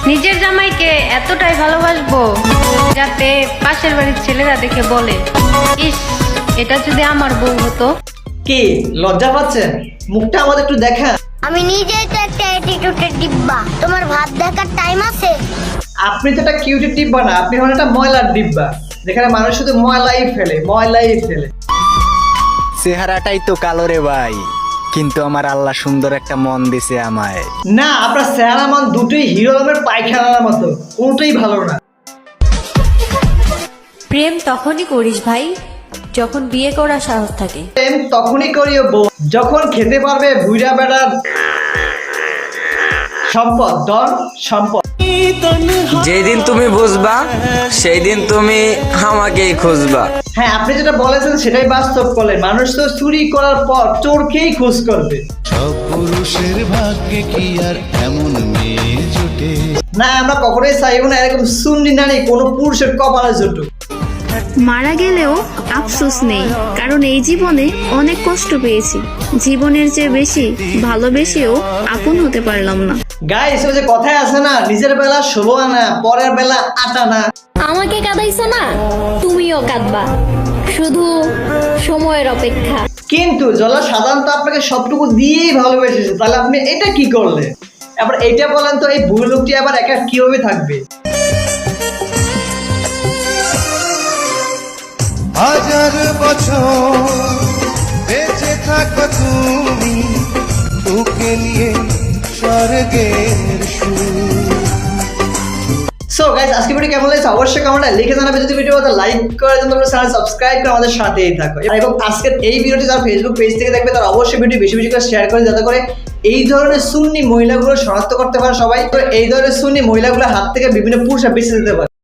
নিজের জামাইকে এতটাই ভালোবাসবো যাতে পাশের বাড়ির ছেলেরা দেখে বলে, ইস, এটা যদি আমার বউ হতো। কি লজ্জা পাচ্ছেন? মুখটা আমাদের একটু দেখা। আমি নিজেই তো একটা অ্যাটিটিউডের ডিব্বা, তোমার ভাব দেখার টাইম আছে? আপনি তো একটা কিউটের ডিব্বা না, আপনি হলেন একটা ময়লার ডিব্বা, যেখানে মানুষ শুধু ময়লাই ফেলে। চেহারাটাই তো কালো রে ভাই, কিন্তু আমার আল্লাহ সুন্দর একটা মন দিছে আমায়। না, আপনার চেহারা মান দুটোই হিরো আলমের পায়খানার মতো, কোনটাই ভালো না। প্রেম তখনই করিস ভাই যখন বিয়ে করার সাহস থাকে। প্রেম তখনই করিও বউ যখন খেতে পারবে বুইড়া বেড়ার সম্পদ, ধন সম্পদ। যেদিন তুমি বুঝবা সেই দিন তুমি আমাকেই খুঁজবা। হ্যাঁ, আপনি যেটা বলেছেন সেটাই বাস্তব করলেন। মানুষ তো চুরি করার পর চোরকেই খোঁজ করবে। সব পুরুষের ভাগ্যে কি আর এমন মেয়ে জুটে? না, আমরা কখনোই চাইব না এরকম সুন্নি নারী কোনো পুরুষের কপালে জুটুক। মারা গেলেও আফসোস নেই, কারণ এই জীবনে অনেক কষ্ট পেয়েছি। জীবনের চেয়ে বেশি ভালোবেসেও আপন হতে পারলাম না। গাইস, ওই যে কথায় আছে না, নিজের বেলা 16 আনা, পরের বেলা 8 আনা। আমাকে কাঁদাইছো না, তুমিও কাঁদবা, শুধু সময়ের অপেক্ষা। কিন্তু জলা সাধারণত আপনাকে সবটুকু দিয়েই ভালোবেসেছে, তাহলে আপনি এটা কি করলে? আবার এইটা বলেন তো, এই বুড়ো লোকটি আবার একা কিভাবে থাকবে? হাজার বছর বেঁচে থাকো তুমি, তোকে নিয়ে স্বর্গের সুর। সো গাইস, আজকে ভিডিও কেমন লাগছে অবশ্যই কমেন্টে লিখে জানাবে। যদি ভিডিও ভালো লাইক করে দেন, তোমরা চ্যানেল সাবস্ক্রাইব করে আমাদের সাথেই থাকো। এবং আজকের এই ভিডিওটি যারা ফেসবুক পেজ থেকে দেখবে তারা অবশ্যই ভিডিও বেশি বেশি করে শেয়ার করে, যাতে করে এই ধরনের সুন্নি মহিলাগুলো শনাক্ত করতে পারে সবাই। তো এই ধরনের সুন্নি মহিলাগুলোর হাত থেকে বিভিন্ন পুরুষরা বেঁচে যেতে পারে।